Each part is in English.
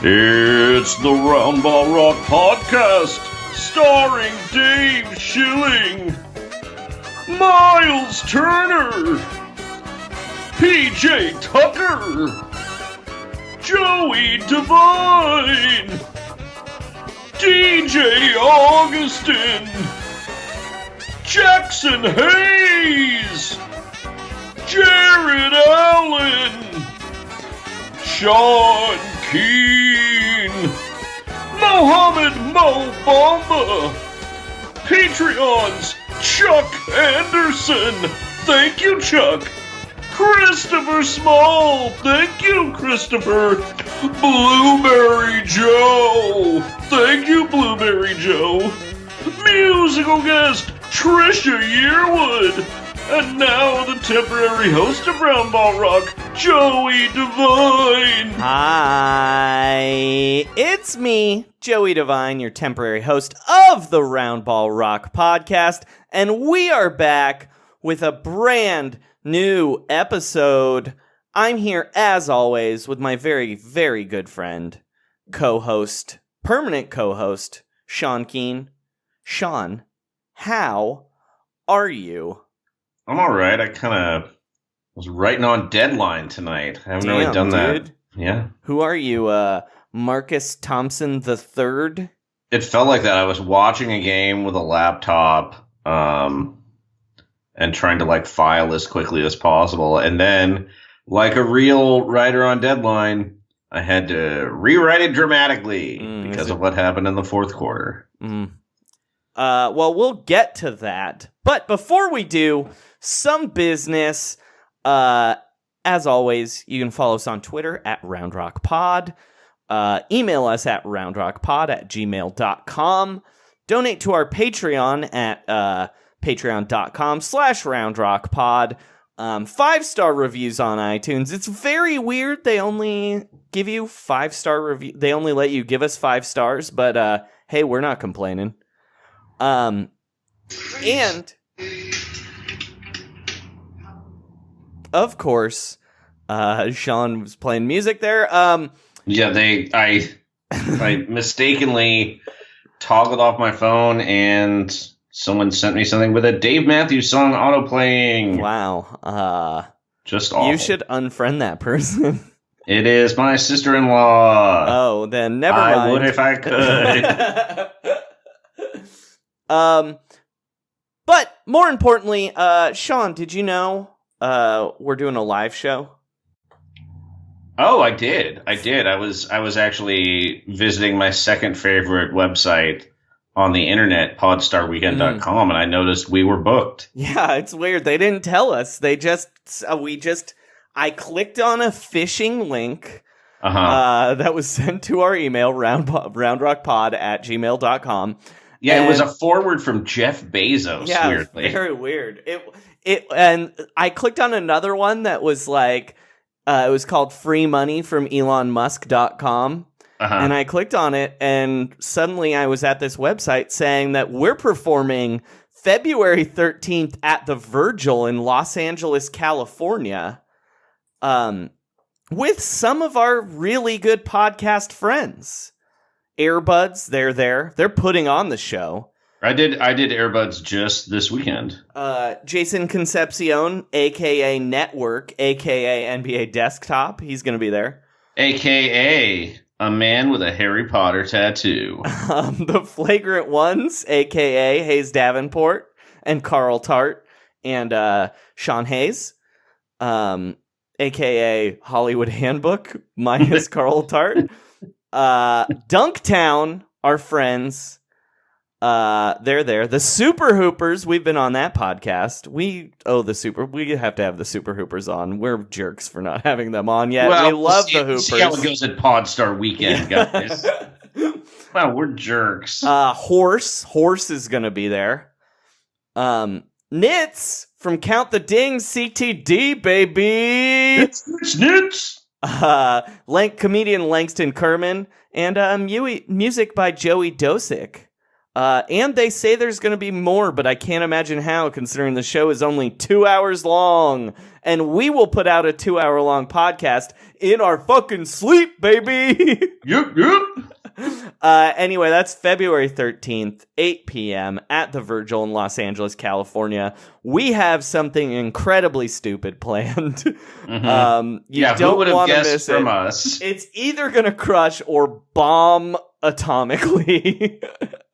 It's the Roundball Rock Podcast, starring Dave Schilling, Miles Turner, PJ Tucker, Joey Devine, DJ Augustin, Jackson Hayes, Jared Allen, Sean Keane, Mohammed Mo Bamba, Patreons, Chuck Anderson, thank you, Chuck, Christopher Small, thank you, Christopher, Blueberry Joe, thank you, Blueberry Joe, musical guest, Trisha Yearwood, and now the temporary host of Roundball Rock, Joey Devine. Hi, it's me, Joey Devine, your temporary host of the Roundball Rock Podcast, and we are back with a brand new episode. I'm here, as always, with my very, very good friend, co-host, permanent co-host, Sean Keane. Sean, how are you? I'm alright. I kind of was writing on deadline tonight. I haven't really done that. Dude. Yeah. Who are you, Marcus Thompson III? It felt like that. I was watching a game with a laptop, and trying to file as quickly as possible. And then, like a real writer on deadline, I had to rewrite it dramatically because of what happened in the fourth quarter. Well, we'll get to that. But before we do, some business. As always, you can follow us on Twitter at RoundRockPod. Email us at roundrockpod@gmail.com. Donate to our Patreon at patreon.com/roundrockpod. 5-star reviews on iTunes. It's very weird. They only give you 5-star review. They only let you give us 5 stars, but hey, we're not complaining. And of course, Sean was playing music there. Yeah, I mistakenly toggled off my phone and someone sent me something with a Dave Matthews song auto-playing. Wow. Just awful. You should unfriend that person. It is my sister-in-law. Oh, then never mind. I would if I could. But more importantly, Sean, did you know we're doing a live show? Oh, I did. I was actually visiting my second favorite website on the internet, podstarweekend.com, and I noticed we were booked. Yeah, it's weird. They didn't tell us. I clicked on a phishing link that was sent to our email, roundrockpod@gmail.com. Yeah, it was a forward from Jeff Bezos, weirdly. Very weird. And I clicked on another one that was it was called Free Money from ElonMusk.com. And I clicked on it, and suddenly I was at this website saying that we're performing February 13th at the Virgil in Los Angeles, California, with some of our really good podcast friends. Airbuds, they're there. They're putting on the show. I did Airbuds just this weekend. Jason Concepcion, a.k.a. Network, a.k.a. NBA Desktop. He's going to be there. A.k.a. a man with a Harry Potter tattoo. The Flagrant Ones, a.k.a. Hayes Davenport and Carl Tart and Sean Hayes, a.k.a. Hollywood Handbook minus Carl Tart. Dunktown, our friends, they're there. The Super Hoopers, we've been on that podcast. We have to have the Super Hoopers on. We're jerks for not having them on yet. Well, we love the Hoopers. See how it goes at Podstar Weekend, guys. Wow, we're jerks. Horse is gonna be there. Nits from Count the Dings, CTD, baby. It's Nits. Comedian Langston Kerman, and music by Joey Dosick. And they say there's going to be more, but I can't imagine how, considering the show is only 2 hours long. And we will put out a 2 hour long podcast in our fucking sleep, baby! Anyway, that's February 13th, 8 p.m. at the Virgil in Los Angeles, California. We have something incredibly stupid planned. Mm-hmm. You who don't would have want to guessed miss from it. us? It's either going to crush or bomb atomically.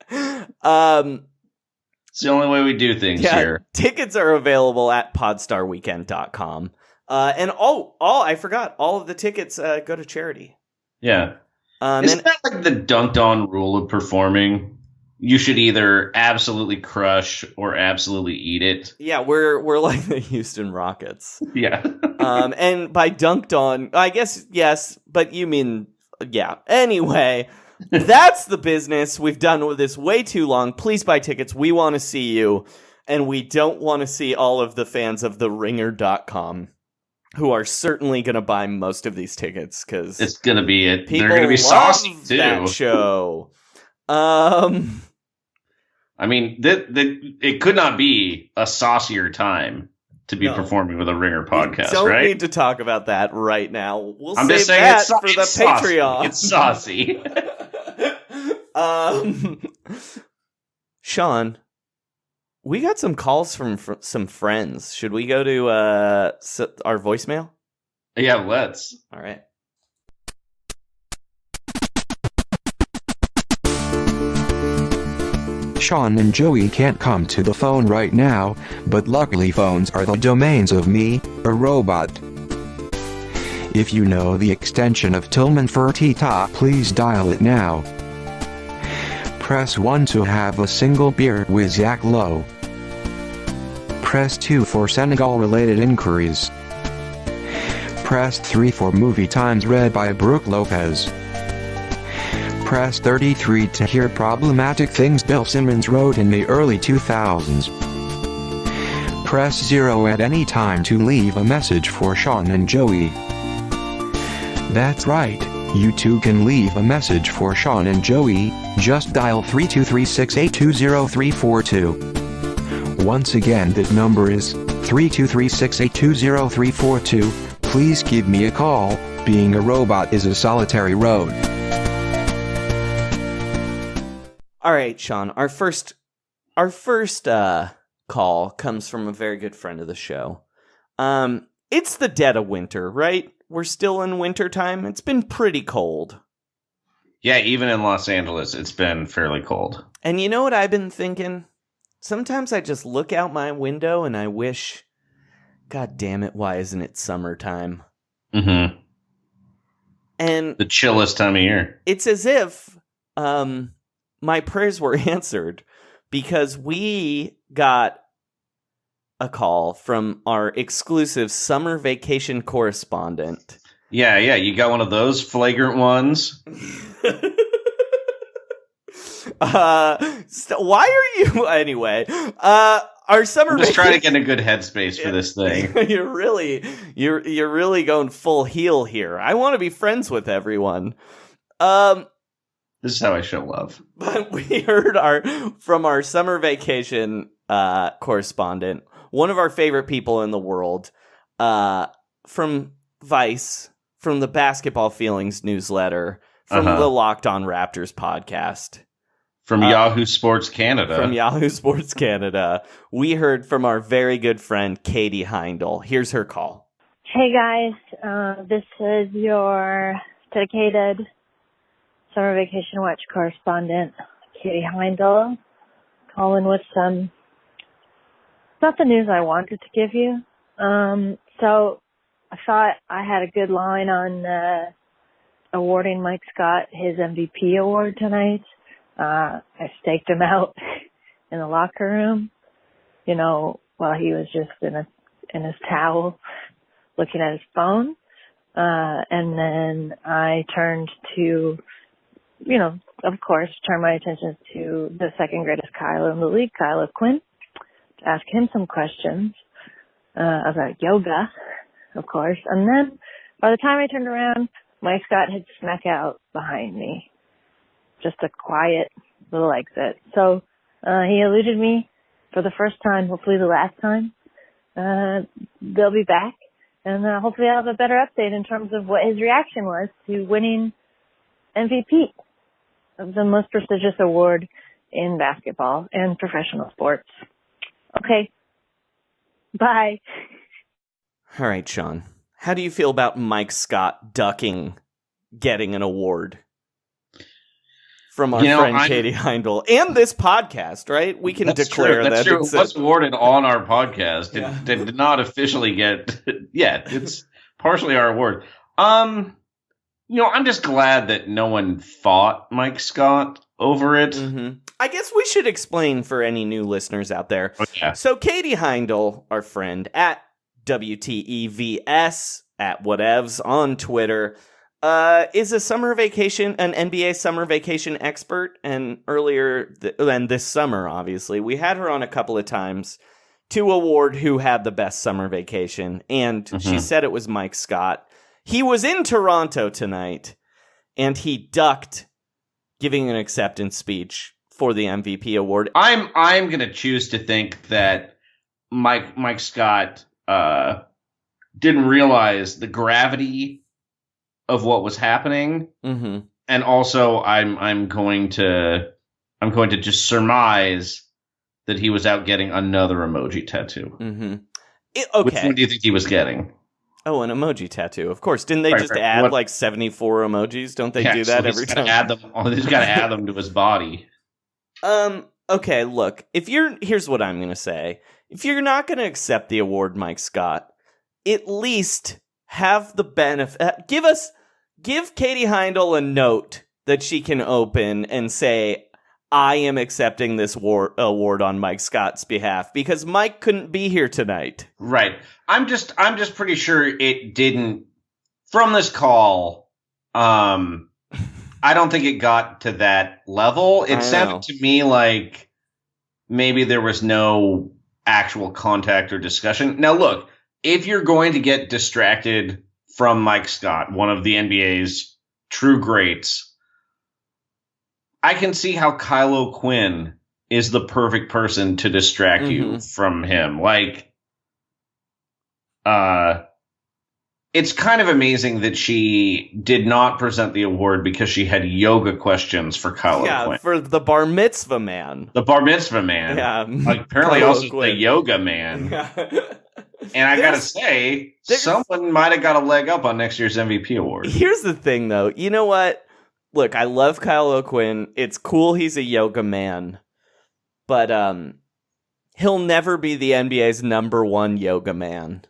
It's the only way we do things here. Tickets are available at podstarweekend.com. And I forgot, all of the tickets go to charity. Yeah. Isn't that like the dunked on rule of performing? You should either absolutely crush or absolutely eat it. Yeah, we're like the Houston Rockets. Yeah. And by dunked on, I guess, yes, but you mean, yeah. Anyway, that's the business. We've done with this way too long. Please buy tickets. We want to see you. And we don't want to see all of the fans of theringer.com who are certainly going to buy most of these tickets because it's going to be it. They're going to be saucy too. That show. I mean, it could not be a saucier time to be performing with a Ringer podcast, don't right? Don't need to talk about that right now. I'm save just saying that it's for the Patreon. It's saucy. Sean, we got some calls from some friends. Should we go to our voicemail? Yeah, let's. All right. Sean and Joey can't come to the phone right now, but luckily phones are the domains of me, a robot. If you know the extension of Tillman Fertitta, please dial it now. Press 1 to have a single beer with Zach Lowe. Press 2 for Senegal-related inquiries. Press 3 for movie times read by Brooke Lopez. Press 33 to hear problematic things Bill Simmons wrote in the early 2000s. Press 0 at any time to leave a message for Sean and Joey. That's right, you too can leave a message for Sean and Joey, just dial 323-682-0342. Once again, that number is 323-682-0342. Please give me a call. Being a robot is a solitary road. All right, Sean, our first call comes from a very good friend of the show. It's the dead of winter, right? We're still in winter time. It's been pretty cold. Yeah, even in Los Angeles, it's been fairly cold. And you know what I've been thinking? Sometimes I just look out my window and I wish, God damn it, why isn't it summertime? Mm-hmm. And the chillest time of year. It's as if my prayers were answered because we got a call from our exclusive summer vacation correspondent. Yeah, you got one of those flagrant ones. Why are you anyway? Our summer. I'm just trying to get in a good headspace for this thing. You're really going full heel here. I want to be friends with everyone. This is how I show love. But we heard from our summer vacation correspondent, one of our favorite people in the world, from Vice, from the Basketball Feelings newsletter, from the Locked On Raptors podcast. From Yahoo Sports Canada. From Yahoo Sports Canada. We heard from our very good friend, Katie Heindl. Here's her call. Hey, guys. This is your dedicated Summer Vacation Watch correspondent, Katie Heindl, calling with some, not the news I wanted to give you. So I thought I had a good line on awarding Mike Scott his MVP award tonight. I staked him out in the locker room, while he was just in his towel looking at his phone. And then I turned to, of course, turn my attention to the second greatest Kyler in the league, Kyler Quinn, to ask him some questions about yoga, of course. And then by the time I turned around, Mike Scott had snuck out behind me. Just a quiet little exit. So he eluded me for the first time, hopefully the last time. They'll be back. And hopefully I'll have a better update in terms of what his reaction was to winning MVP of the most prestigious award in basketball and professional sports. Okay. Bye. All right, Sean. How do you feel about Mike Scott ducking getting an award from our friend Katie Heindl and this podcast, right? We can declare that. That's true. It was awarded on our podcast. It did not officially get yet. It's partially our award. I'm just glad that no one fought Mike Scott over it. Mm-hmm. I guess we should explain for any new listeners out there. Okay. So Katie Heindl, our friend, at WTEVS, at whatevs on Twitter, is an NBA summer vacation expert. And earlier, and this summer, obviously, we had her on a couple of times to award who had the best summer vacation. And she said it was Mike Scott. He was in Toronto tonight, and he ducked giving an acceptance speech for the MVP award. I'm going to choose to think that Mike Scott didn't realize the gravity of what was happening, and also I'm going to just surmise that he was out getting another emoji tattoo. Okay, which one do you think he was getting? Oh, an emoji tattoo. Of course. Didn't they add like 74 emojis? Don't they do that every time? He's got to add them to his body. Okay, look. Here's what I'm going to say. If you're not going to accept the award, Mike Scott, at least have the benefit. Give Katie Heindl a note that she can open and say, I am accepting this award on Mike Scott's behalf because Mike couldn't be here tonight. Right. I'm just pretty sure it didn't from this call. I don't think it got to that level. It sounded to me like maybe there was no actual contact or discussion. Now, look, if you're going to get distracted from Mike Scott, one of the NBA's true greats, I can see how Kylo Quinn is the perfect person to distract you from him. Like, it's kind of amazing that she did not present the award because she had yoga questions for Kylo Quinn. Yeah, for the bar mitzvah man. The bar mitzvah man. Yeah. Like, apparently Kylo also Quinn. The yoga man. Yeah. And I gotta say, someone might have got a leg up on next year's MVP award. Here's the thing, though. You know what? Look, I love Kylo Quinn. It's cool he's a yoga man. But he'll never be the NBA's number one yoga man.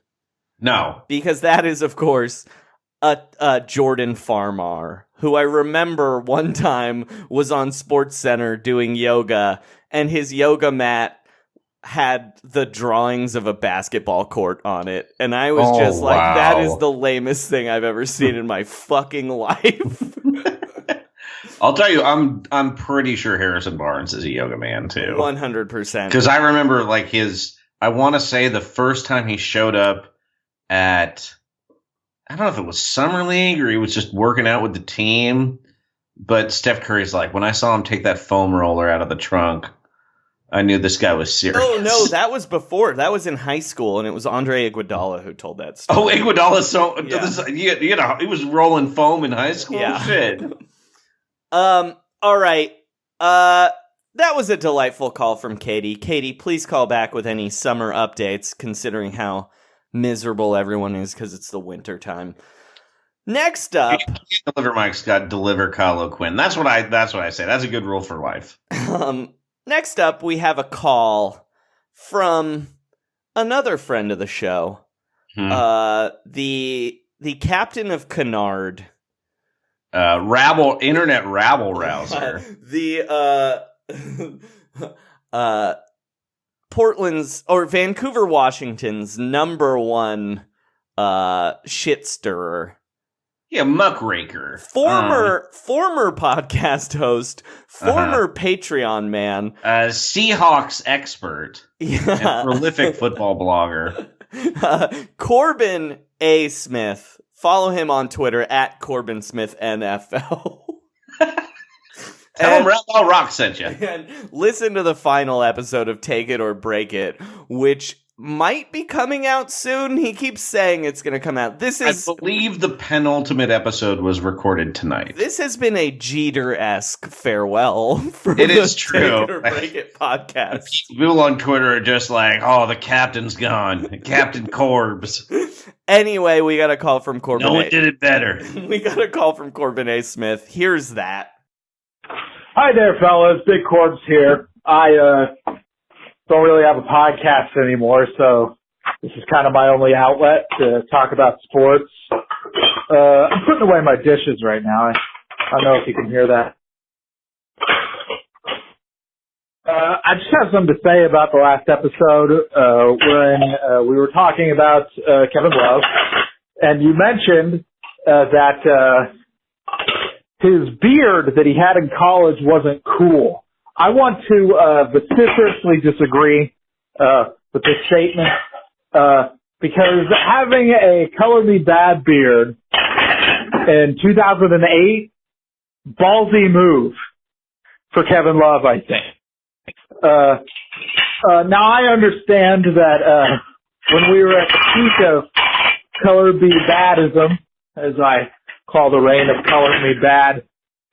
No. Because that is, of course, a Jordan Farmar, who I remember one time was on SportsCenter doing yoga, and his yoga mat had the drawings of a basketball court on it. And I was just like, that is the lamest thing I've ever seen in my fucking life. I'll tell you, I'm pretty sure Harrison Barnes is a yoga man too. 100%. Because I remember like I want to say the first time he showed up at, I don't know if it was Summer League or he was just working out with the team. But Steph Curry's like, when I saw him take that foam roller out of the trunk, I knew this guy was serious. Oh, no, that was before. That was in high school, and it was Andre Iguodala who told that story. Oh, Iguodala, he was rolling foam in high school? Yeah. Shit. All right. That was a delightful call from Katie. Katie, please call back with any summer updates, considering how miserable everyone is because it's the winter time. Next up, deliver Mike Scott, deliver Kylo Quinn. That's what I say. That's a good rule for life. Next up, we have a call from another friend of the show, the captain of Canard, internet rabble rouser, Portland's or Vancouver, Washington's number one shit stirrer. Yeah, muckraker. Former podcast host, former Patreon man. Seahawks expert. Yeah. And prolific football blogger. Corbin A. Smith. Follow him on Twitter at Corbin Smith NFL. Tell him Round Rock sent you. And listen to the final episode of Take It or Break It, which might be coming out soon. He keeps saying it's going to come out. I believe the penultimate episode was recorded tonight. This has been a Jeter-esque farewell for it the is true. Take It or Break It podcast. People on Twitter are just like, oh, the captain's gone. Captain Corbs. Anyway, we got a call from Corbin A. No one did it better. We got a call from Corbin A. Smith. Here's that. Hi there, fellas. Big Corbs here. I don't really have a podcast anymore, so this is kind of my only outlet to talk about sports. I'm putting away my dishes right now. I don't know if you can hear that. I just have something to say about the last episode when we were talking about Kevin Love, and you mentioned that his beard that he had in college wasn't cool. I want to vociferously disagree with this statement because having a Color Me Bad beard in 2008, ballsy move for Kevin Love, I think. Now I understand that when we were at the peak of Color Me Badism, as I call the reign of Color Me Bad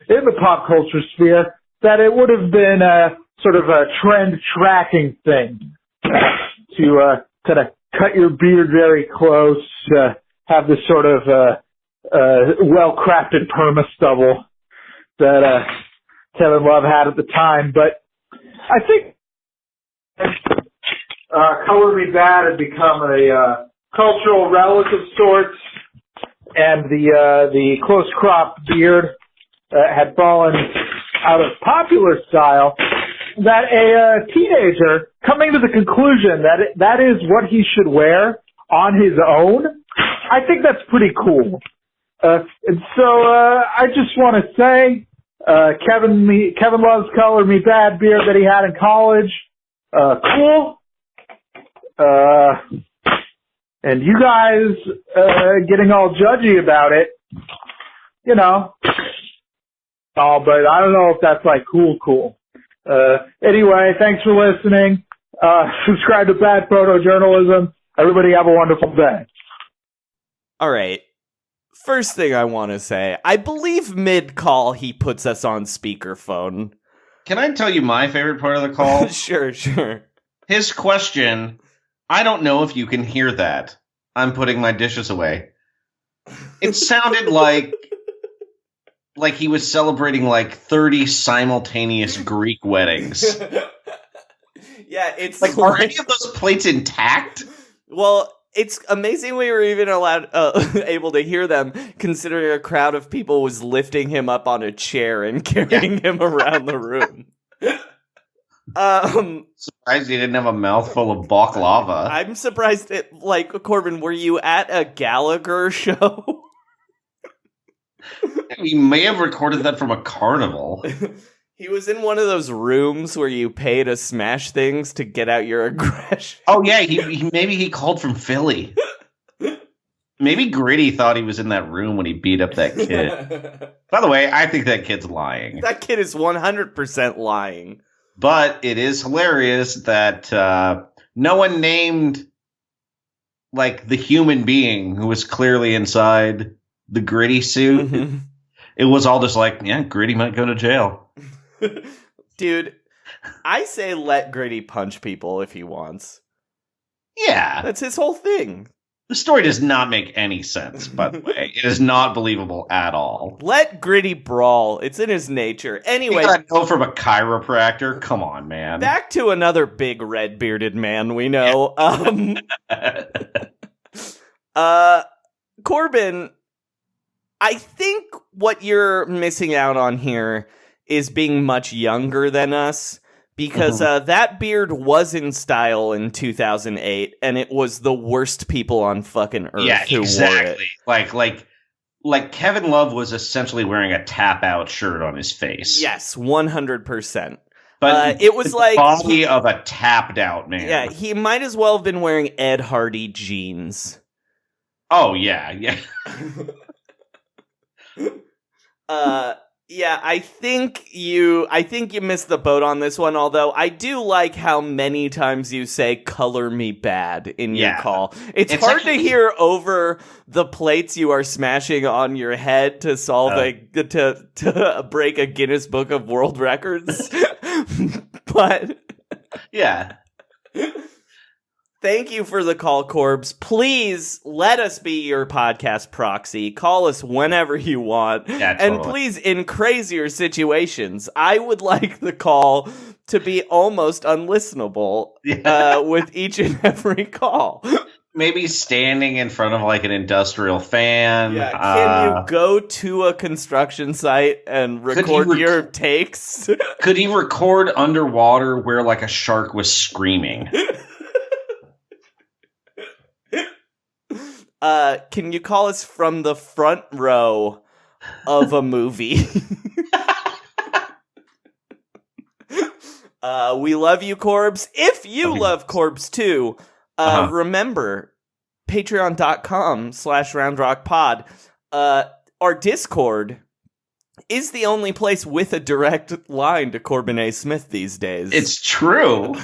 in the pop culture sphere, that it would have been a sort of a trend tracking thing to kind of cut your beard very close, have this sort of well-crafted perma stubble that Kevin Love had at the time. But I think Color Me Bad had become a cultural relic of sorts, and the close cropped beard had fallen out of popular style, that a teenager coming to the conclusion that that is what he should wear on his own, I think that's pretty cool. And so I just want to say, Kevin Love's Color Me Bad beard that he had in college, cool. And you guys getting all judgy about it, you know. Oh, but I don't know if that's like cool. Anyway, thanks for listening. Subscribe to Bad Photojournalism. Everybody have a wonderful day. All right. First thing I want to say, I believe mid-call he puts us on speakerphone. Can I tell you my favorite part of the call? Sure. His question, I don't know if you can hear that. I'm putting my dishes away. It sounded like he was celebrating like 30 simultaneous Greek weddings. Yeah, it's like, are any of those plates intact? Well, it's amazing we were even able to hear them, considering a crowd of people was lifting him up on a chair and carrying him around the room. Surprised he didn't have a mouthful of baklava. I'm surprised Corbin, were you at a Gallagher show? He may have recorded that from a carnival. He was in one of those rooms where you pay to smash things to get out your aggression. Oh yeah, maybe he called from Philly. Maybe Gritty thought he was in that room when he beat up that kid. By the way, I think that kid's lying. That kid is 100% lying. But it is hilarious that no one named like the human being who was clearly inside the Gritty suit. Mm-hmm. It was all just like, yeah, Gritty might go to jail. Dude, I say let Gritty punch people if he wants. Yeah. That's his whole thing. The story does not make any sense, by the way. It is not believable at all. Let Gritty brawl. It's in his nature. Anyway. You gotta go from a chiropractor? Come on, man. Back to another big red-bearded man we know. Corbin, I think what you're missing out on here is being much younger than us, because that beard was in style in 2008, and it was the worst people on fucking earth who wore it. Like Kevin Love was essentially wearing a tap-out shirt on his face. Yes, 100%. But it was like the body of a tapped-out man. Yeah, he might as well have been wearing Ed Hardy jeans. Oh, yeah. Yeah, I think you missed the boat on this one, although I do like how many times you say color me bad in your call. It's hard to hear over the plates you are smashing on your head to solve to break a Guinness Book of World Records. But yeah. Thank you for the call, Corbs. Please let us be your podcast proxy. Call us whenever you want. Yeah, totally. And please, in crazier situations, I would like the call to be almost unlistenable with each and every call. Maybe standing in front of like an industrial fan. Yeah, can you go to a construction site and record your takes? Could he record underwater where like a shark was screaming? Can you call us from the front row of a movie? We love you, Corbs. If you love Corbs too, remember patreon.com/roundrockpod. Our Discord is the only place with a direct line to Corbin A. Smith these days. It's true.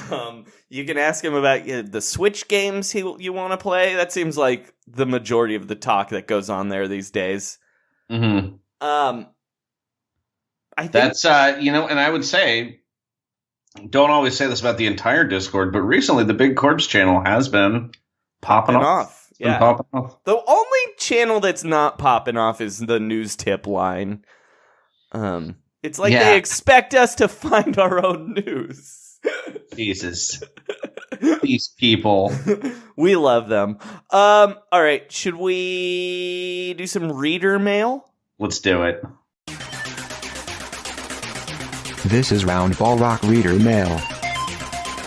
You can ask him about the Switch games you want to play. That seems like the majority of the talk that goes on there these days. Mm-hmm. I think that's and I would say, don't always say this about the entire Discord, but recently the Big Corpse channel has been popping off. Yeah. Popping off. The only channel that's not popping off is the news tip line. It's like they expect us to find our own news. Jesus. These people. We love them. All right, should we do some reader mail? Let's do it. This is Roundball Rock Reader Mail.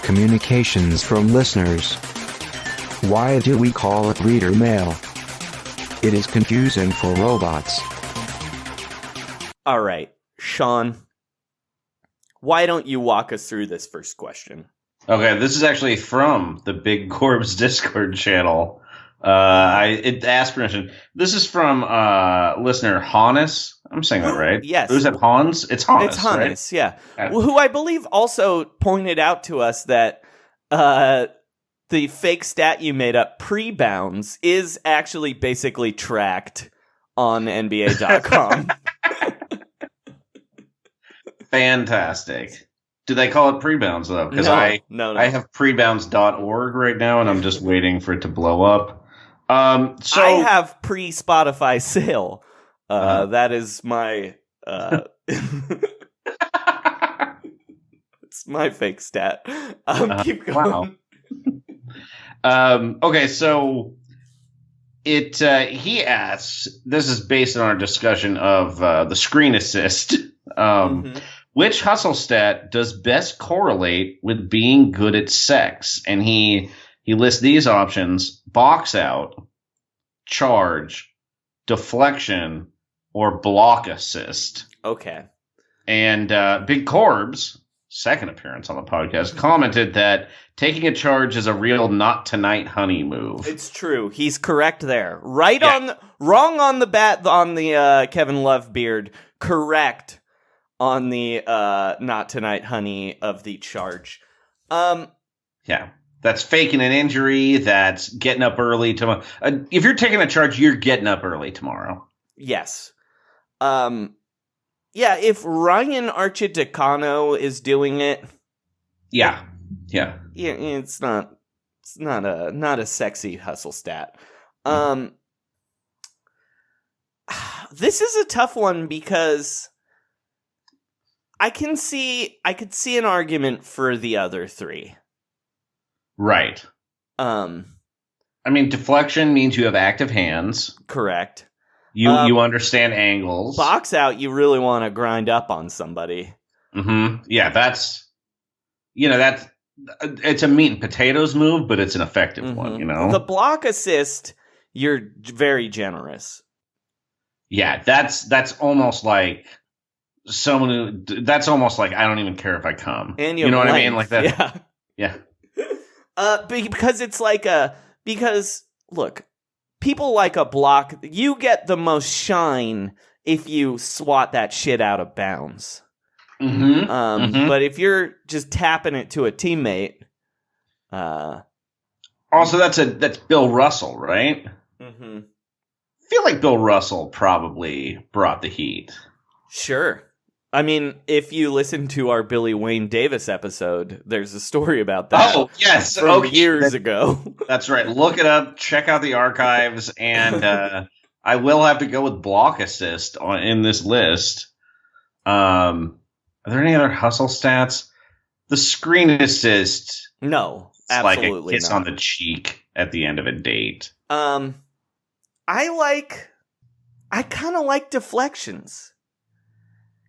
Communications from listeners. Why do we call it Reader Mail? It is confusing for robots. All right, Sean, why don't you walk us through this first question? Okay, this is actually from the Big Corpse Discord channel. It asked permission. This is from listener Hannes. I'm saying that right. Yes. Who's that? Hans? It's Hannes. It's Hannes, right? yeah. Who I believe also pointed out to us that the fake stat you made up pre-bounds is actually basically tracked on NBA.com. Fantastic. Do they call it pre-bounds though? Because no. I have prebounds.org right now, and I'm just waiting for it to blow up. So I have pre-Spotify sale. That is my it's my fake stat. Keep going. Wow. Okay, so he asks. This is based on our discussion of the screen assist. Which hustle stat does best correlate with being good at sex? And he lists these options: box out, charge, deflection, or block assist. Okay. And Big Corbs, second appearance on the podcast, commented that taking a charge is a real not tonight honey move. It's true. He's correct there. Wrong on the bat on the Kevin Love beard. Correct on the not tonight honey of the charge. Yeah. That's faking an injury. That's getting up early tomorrow. If you're taking a charge, you're getting up early tomorrow. Yes. Yeah, if Ryan Archidecano is doing it. Yeah. It's not a sexy hustle stat. This is a tough one because I could see an argument for the other three. Right. I mean, deflection means you have active hands. Correct. You understand angles. Box out, you really want to grind up on somebody. Mm-hmm. Yeah, that's it's a meat and potatoes move, but it's an effective one, you know? The block assist, you're very generous. Yeah, that's almost like someone who, that's almost like I don't even care if I come. And you know what I mean? Like that. Yeah. Because it's like because look, people like a block. You get the most shine if you swat that shit out of bounds. Mm-hmm. But if you're just tapping it to a teammate, also that's Bill Russell, right? Mm-hmm. I feel like Bill Russell probably brought the heat. Sure. I mean, if you listen to our Billy Wayne Davis episode, there's a story about that. Oh, yes. From years ago. That's right. Look it up. Check out the archives. And I will have to go with block assist in this list. Are there any other hustle stats? The screen assist. No, like absolutely a kiss not. on the cheek at the end of a date. I kind of like deflections.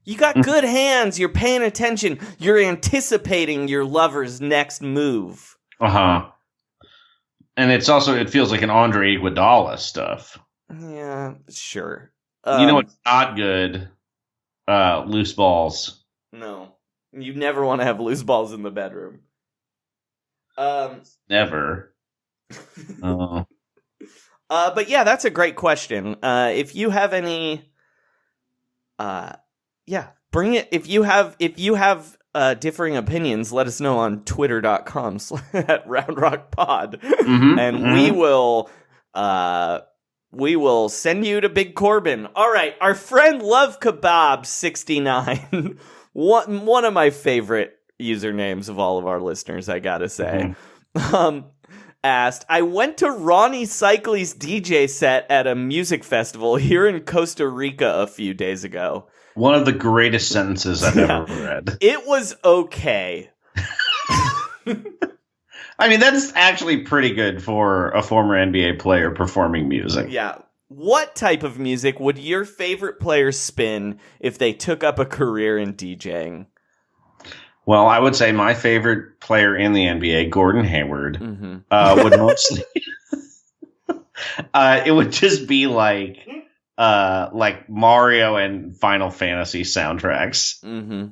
You got good hands, you're paying attention, you're anticipating your lover's next move. Uh-huh. And it feels like an Andre Iguodala stuff. Yeah, sure. You know what's not good? Loose balls. No. You never want to have loose balls in the bedroom. Never. Oh. But yeah, that's a great question. If you have any, bring it. If you have differing opinions, let us know on twitter.com at roundrockpod, and we will send you to Big Corbin. All right, our friend Love Kebab 69, one of my favorite usernames of all of our listeners, I gotta say. Asked, I went to Ronnie Cycley's DJ set at a music festival here in Costa Rica a few days ago. One of the greatest sentences I've ever read. It was okay. I mean, that's actually pretty good for a former NBA player performing music. Yeah. What type of music would your favorite player spin if they took up a career in DJing? Well, I would say my favorite player in the NBA, Gordon Hayward, would mostly it would just be like Mario and Final Fantasy soundtracks. Mm-hmm.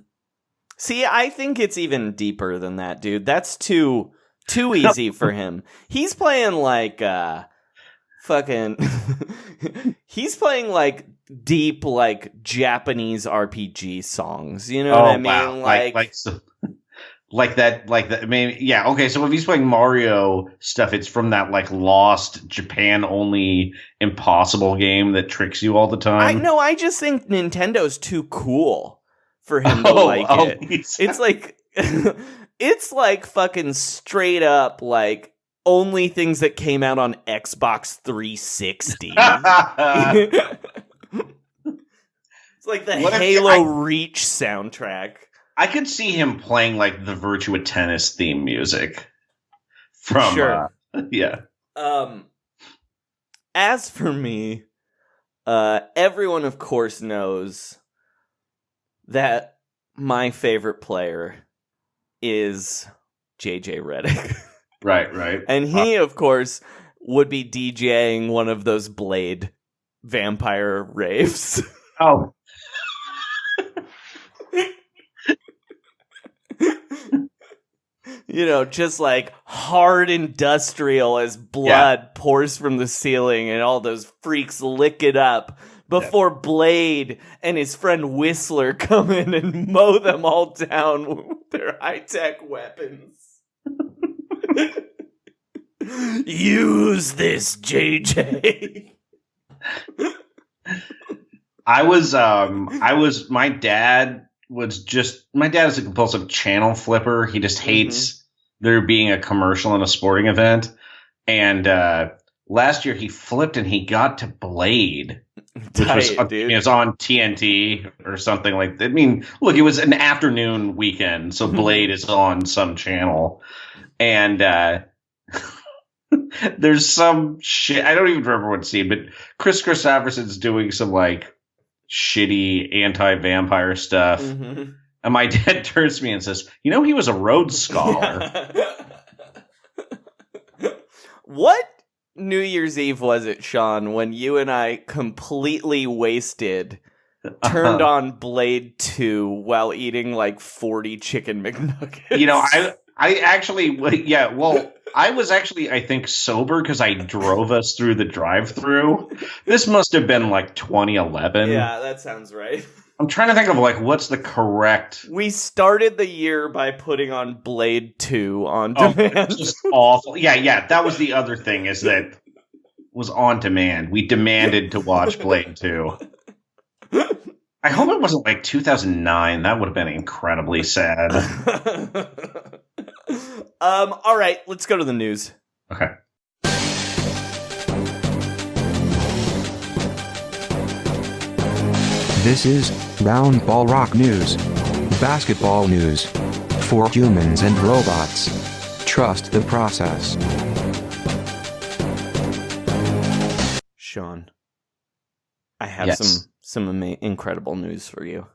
See, I think it's even deeper than that, dude. That's too easy for him. He's playing like he's playing like deep like Japanese RPG songs. You know what I mean? Wow. Like that. I mean, yeah. Okay, so if he's playing Mario stuff, it's from that like lost Japan only impossible game that tricks you all the time. I just think Nintendo's too cool for him to like it. It's like it's like fucking straight up like only things that came out on Xbox 360. It's like the Halo Reach soundtrack. I could see him playing like the Virtua Tennis theme music from yeah. As for me, everyone of course knows that my favorite player is JJ Redick. Right. And he, of course, would be DJing one of those Blade vampire raves. Oh. You know, just like hard industrial as blood pours from the ceiling and all those freaks lick it up before Blade and his friend Whistler come in and mow them all down with their high-tech weapons. Use this, JJ. My dad is a compulsive channel flipper. He just hates there being a commercial in a sporting event. And last year he flipped and he got to Blade, which was on TNT or something like that. I mean, look, it was an afternoon weekend, so Blade is on some channel. And there's some shit. I don't even remember what scene, but Chris Christopherson's doing some like shitty anti-vampire stuff. And my dad turns to me and says, "You know, he was a Rhodes Scholar." What New Year's Eve was it, Sean, when you and I completely wasted turned on Blade 2 while eating like 40 chicken McNuggets? You know, I actually, yeah, well, I was actually, I think, sober because I drove us through the drive-thru. This must have been like 2011. Yeah, that sounds right. I'm trying to think of like what's the correct. We started the year by putting on Blade 2 on demand. It's just awful. Yeah, that was the other thing is that it was on demand. We demanded to watch Blade 2. I hope it wasn't like 2009. That would have been incredibly sad. All right, let's go to the news. Okay. This is Round Ball Rock News. Basketball news. For humans and robots. Trust the process. Sean, I have some incredible news for you.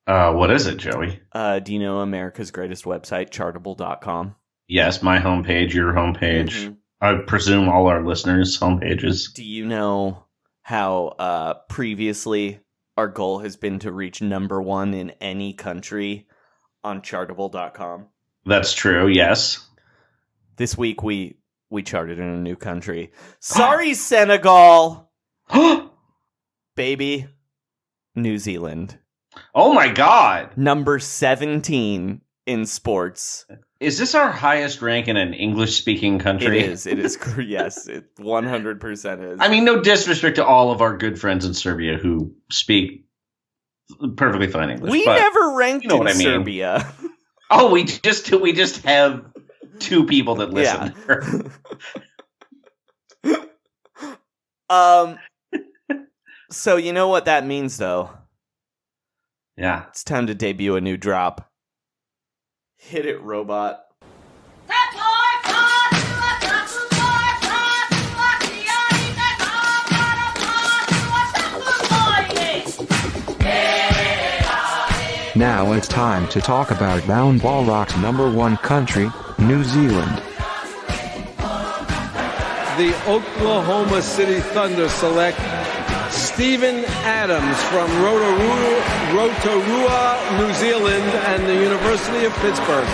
What is it, Joey? Do you know America's greatest website, chartable.com? Yes, my homepage, your homepage. Mm-hmm. I presume all our listeners' homepages. Do you know how previously our goal has been to reach number 1 in any country on chartable.com? That's true, yes. This week we charted in a new country. Sorry, Senegal! Baby, New Zealand. Oh my god! Number 17 in sports. Is this our highest rank in an English-speaking country? It is. Yes, it 100% is. I mean, no disrespect to all of our good friends in Serbia who speak perfectly fine English. We but never ranked you know in what I mean. Serbia. Oh, we just have 2 people that listen. Yeah. So you know what that means, though? Yeah. It's time to debut a new drop. Hit it, robot. Now it's time to talk about Round Ball Rock's number 1 country, New Zealand. The Oklahoma City Thunder select Steven Adams from Rotorua, New Zealand, and the University of Pittsburgh.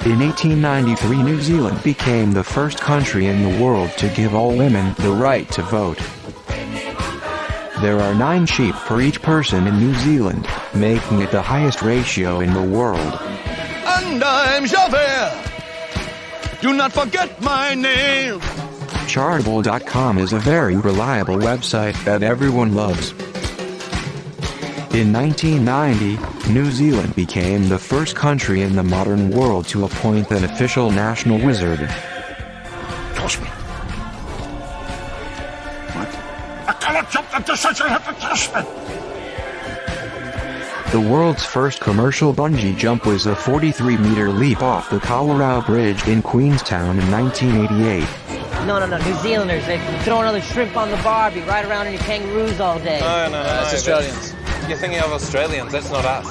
In 1893, New Zealand became the first country in the world to give all women the right to vote. There are 9 sheep per each person in New Zealand, making it the highest ratio in the world. And I'm Javert. Do not forget my name. Chartable.com is a very reliable website that everyone loves. In 1990, New Zealand became the first country in the modern world to appoint an official national wizard. Toss me. What? I cannot jump the distance. You have to toss me. The world's first commercial bungee jump was a 43-meter leap off the Colorado Bridge in Queenstown in 1988. No, New Zealanders, they throw another shrimp on the barbie, ride around in your kangaroos all day. No, it's Australians. You're thinking of Australians, that's not us.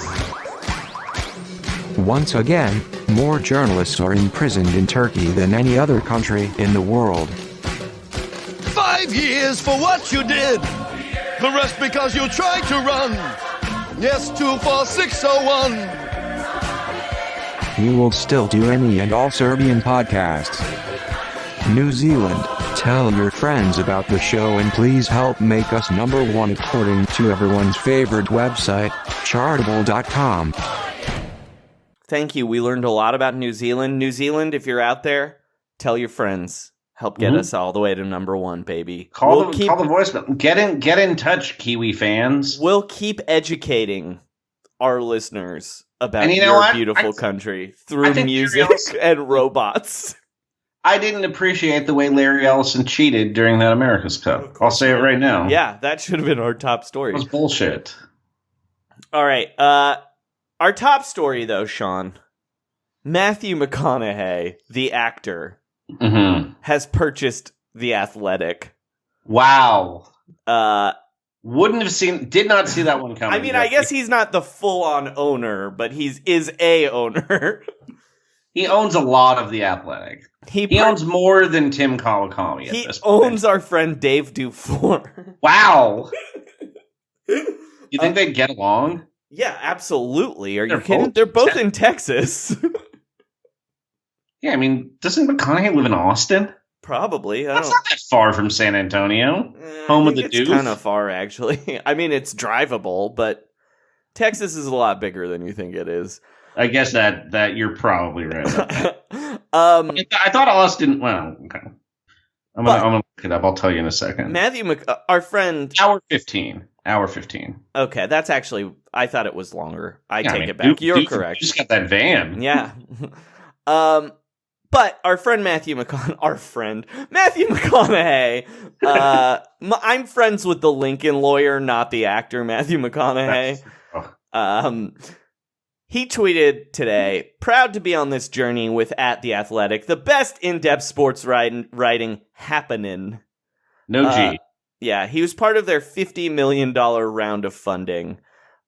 Once again, more journalists are imprisoned in Turkey than any other country in the world. 5 years for what you did. The rest because you tried to run. Yes, 24601. We will still do any and all Serbian podcasts. New Zealand, tell your friends about the show and please help make us number 1 according to everyone's favorite website, chartable.com. Thank you. We learned a lot about New Zealand. New Zealand, if you're out there, tell your friends. Help get us all the way to number 1, baby. Call the voicemail. Get in touch, Kiwi fans. We'll keep educating our listeners about beautiful country through music and robots. I didn't appreciate the way Larry Ellison cheated during that America's Cup. I'll say it right now. Yeah, that should have been our top story. It was bullshit. All right. Our top story, though, Sean. Matthew McConaughey, the actor, has purchased The Athletic. Wow. Did not see that one coming. I mean, I guess he's not the full-on owner, but is a owner. He owns a lot of The Athletic. He owns more than Tim Kawakami at this point. He owns our friend Dave Dufour. Wow. You think they'd get along? Yeah, absolutely. Are you kidding? They're both in Texas. Yeah, I mean, doesn't McConaughey live in Austin? Probably. That's not that far from San Antonio, I home of think the it's Doof. kind of far, actually. I mean, it's drivable, but Texas is a lot bigger than you think it is. I guess that you're probably right. I thought Austin. Well, okay. I'm gonna look it up. I'll tell you in a second. Our friend. Hour 15. Okay, that's actually. I thought it was longer. I take it back. You're correct. You just got that van. Yeah. But our friend Matthew McConaughey. I'm friends with the Lincoln lawyer, not the actor Matthew McConaughey. He tweeted today, proud to be on this journey with @The Athletic, the best in-depth sports writing happening. No G. Yeah, he was part of their $50 million round of funding.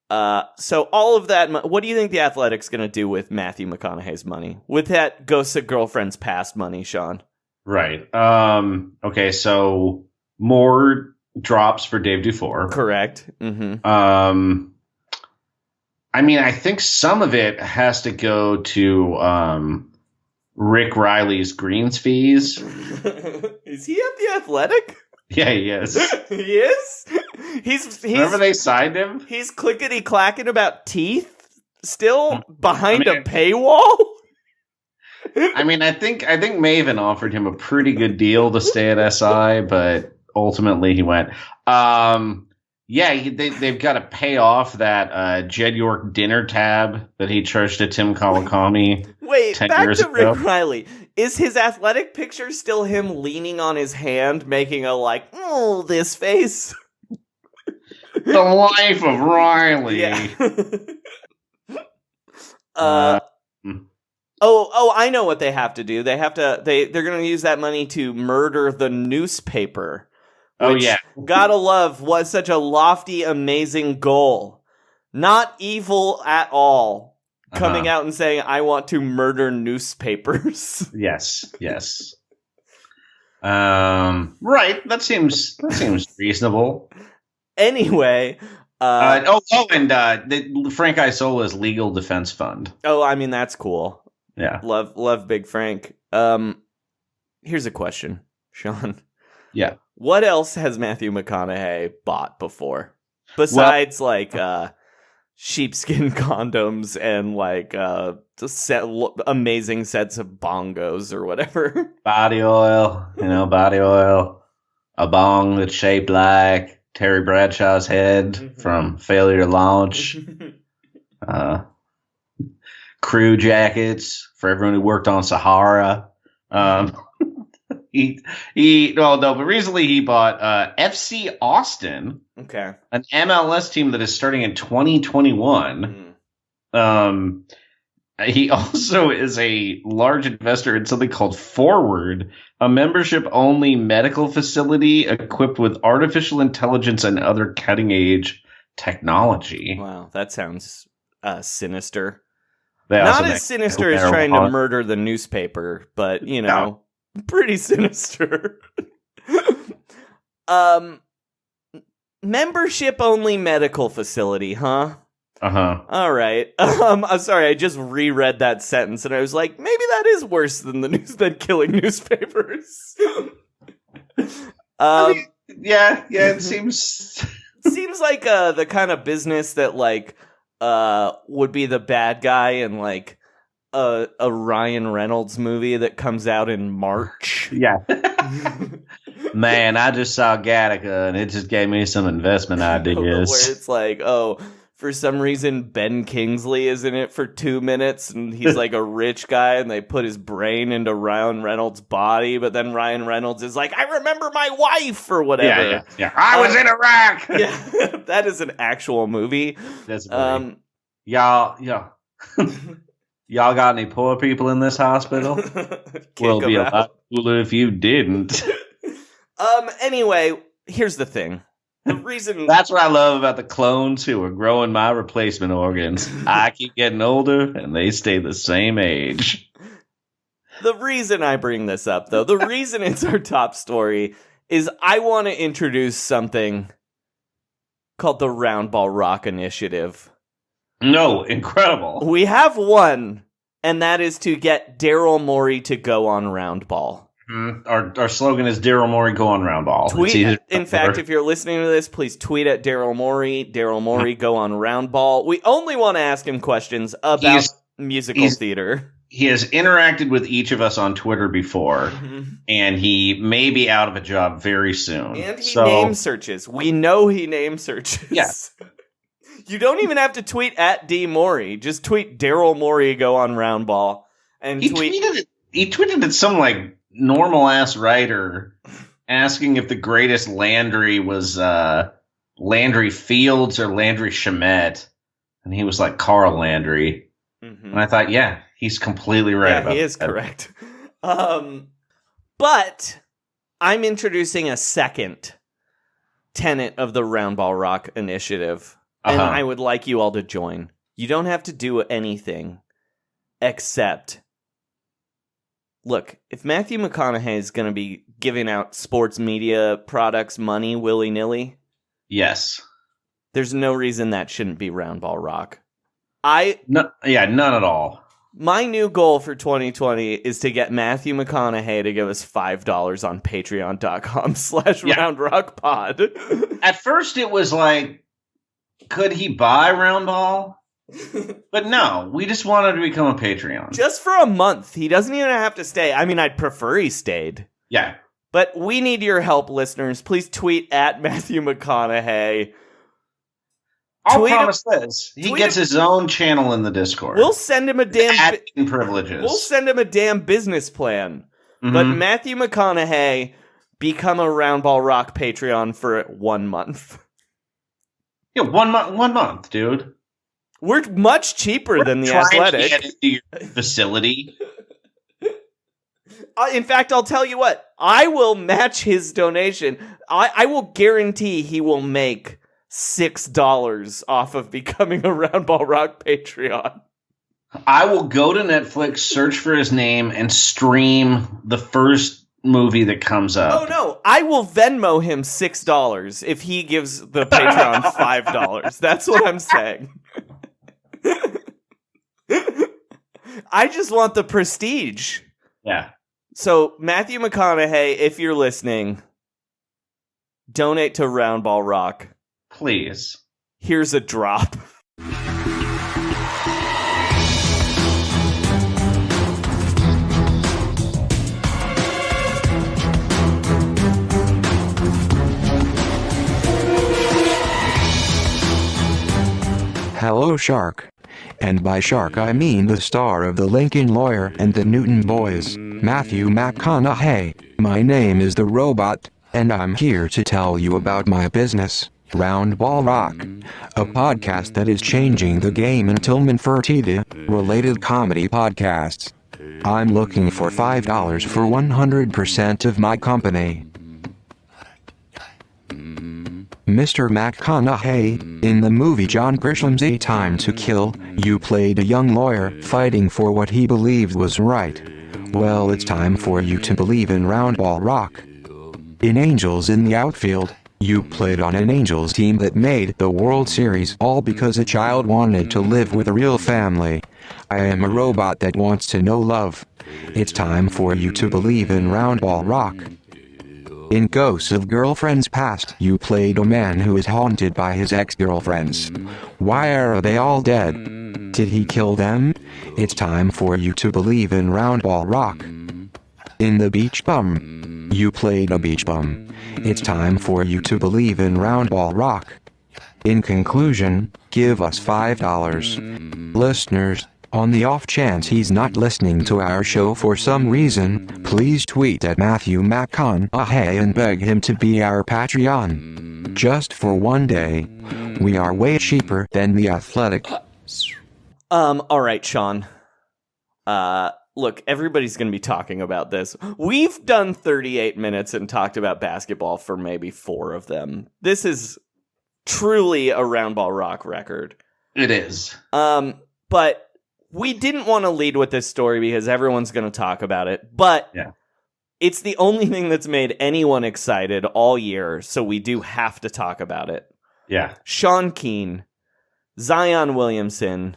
So all of that, what do you think The Athletic's going to do with Matthew McConaughey's money? With that Ghosts of Girlfriends Past money, Sean? Right. Okay, so more drops for Dave Dufour. Correct. Mm-hmm. I mean, I think some of it has to go to Rick Riley's greens fees. Is he at The Athletic? Yeah, he is. He is? He's Remember they signed him? He's clickety-clacking about teeth still behind a paywall? I mean, I think Maven offered him a pretty good deal to stay at SI, but ultimately he went. They've got to pay off that Jed York dinner tab that he charged to Tim Kawakami. Wait, 10 back years to ago. Rick Riley. Is his Athletic picture still him leaning on his hand, making a this face? The life of Riley. Yeah. I know what they have to do. They're going to use that money to murder the newspaper. Which, gotta love, was such a lofty, amazing goal. Not evil at all. Coming out and saying, I want to murder newspapers. Yes. Right. That seems reasonable. Anyway. And Frank Isola's legal defense fund. Oh, I mean, that's cool. Yeah. Love Big Frank. Here's a question, Sean. Yeah. What else has Matthew McConaughey bought before? Besides, sheepskin condoms and, amazing sets of bongos or whatever. Body oil. A bong that's shaped like Terry Bradshaw's head from Failure to Launch. Crew jackets for everyone who worked on Sahara. But recently he bought FC Austin, okay, an MLS team that is starting in 2021. He also is a large investor in something called Forward, a membership-only medical facility equipped with artificial intelligence and other cutting-edge technology. Wow, that sounds sinister. Not as sinister as trying to murder the newspaper, but, pretty sinister. Membership-only medical facility, huh? All right. I'm sorry, I just reread that sentence and I was like, maybe that is worse than killing newspapers. It seems like the kind of business that would be the bad guy in a Ryan Reynolds movie that comes out in March. Yeah. Man, I just saw Gattaca and it just gave me some investment ideas. Where it's for some reason Ben Kingsley is in it for 2 minutes and he's a rich guy and they put his brain into Ryan Reynolds' body, but then Ryan Reynolds is like, I remember my wife or whatever. Yeah. I was in Iraq. Yeah, that is an actual movie. That's y'all got any poor people in this hospital? Well, it'd be a lot cooler if you didn't. Anyway, here's the thing. The reason That's what I love about the clones who are growing my replacement organs. I keep getting older and they stay the same age. The reason I bring this up, though, the reason it's our top story is I want to introduce something called the Round Ball Rock Initiative. No, incredible. We have one, and that is to get Daryl Morey to go on Roundball. Our slogan is Daryl Morey go on Roundball. Tweet. In fact, if you're listening to this, please tweet at Daryl Morey. Daryl Morey go on Roundball. We only want to ask him questions about musical theater. He has interacted with each of us on Twitter before, and he may be out of a job very soon. And he name searches. We know he name searches. Yes. You don't even have to tweet at D Morey. Just tweet Daryl Morey go on Roundball and He tweeted at some like normal ass writer asking if the greatest Landry was Landry Fields or Landry Shamet, and he was like Carl Landry, and I thought, yeah, he's completely right. Yeah, he is correct. But I'm introducing a second tenet of the Roundball Rock initiative, and I would like you all to join. You don't have to do anything except. Look, if Matthew McConaughey is going to be giving out sports media products money willy-nilly, yes, there's no reason that shouldn't be Roundball Rock. None at all. My new goal for 2020 is to get Matthew McConaughey to give us $5 on patreon.com/roundrockpod. At first it was like, could he buy Roundball? But no, we just wanted to become a Patreon. Just for a month. He doesn't even have to stay. I mean, I'd prefer he stayed. Yeah. But we need your help, listeners. Please tweet at Matthew McConaughey. I'll promise this. He gets his own channel in the Discord. We'll send him a damn privileges. We'll send him a damn business plan. But Matthew McConaughey, become a Roundball Rock Patreon for 1 month. Yeah, 1 month, dude. We're much cheaper than the Athletic. To get into your facility. In fact, I'll tell you what. I will match his donation. I will guarantee he will make $6 off of becoming a Roundball Rock Patreon. I will go to Netflix, search for his name, and stream the first movie that comes up. Oh no, I will Venmo him $6 if he gives the Patreon $5. That's what I'm saying. I just want the prestige. Yeah. So, Matthew McConaughey, if you're listening, donate to Roundball Rock. Please. Here's a drop. Hello, Shark. And by Shark I mean the star of The Lincoln Lawyer and The Newton Boys, Matthew McConaughey. My name is The Robot, and I'm here to tell you about my business, Roundball Rock, a podcast that is changing the game in Tillman Fertitta-related comedy podcasts. I'm looking for $5 for 100% of my company. Mr. McConaughey, in the movie John Grisham's A Time to Kill, you played a young lawyer fighting for what he believed was right. Well, it's time for you to believe in Roundball Rock. In Angels in the Outfield, you played on an Angels team that made the World Series all because a child wanted to live with a real family. I am a robot that wants to know love. It's time for you to believe in Roundball Rock. In Ghosts of Girlfriends Past, you played a man who is haunted by his ex-girlfriends. Why are they all dead? Did he kill them? It's time for you to believe in Roundball Rock. In The Beach Bum, you played a beach bum. It's time for you to believe in Roundball Rock. In conclusion, give us $5. Listeners, on the off chance he's not listening to our show for some reason, please tweet at Matthew McConaughey and beg him to be our Patreon. Just for 1 day. We are way cheaper than The Athletic. Alright, Sean. Look, everybody's gonna be talking about this. We've done 38 minutes and talked about basketball for maybe 4 of them. This is truly a Roundball Rock record. It is. But we didn't want to lead with this story because everyone's going to talk about it, but it's the only thing that's made anyone excited all year, so we do have to talk about it. Yeah. Sean Keane, Zion Williamson,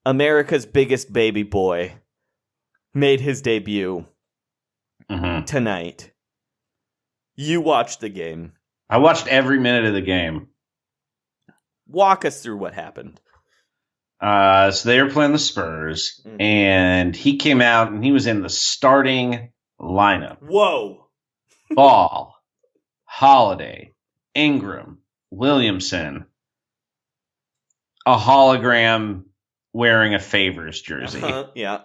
America's biggest baby boy made his debut tonight. You watched the game. I watched every minute of the game. Walk us through what happened. So they were playing the Spurs, and he came out, and he was in the starting lineup. Whoa. Ball, Holiday, Ingram, Williamson, a hologram wearing a Favors jersey. Yeah.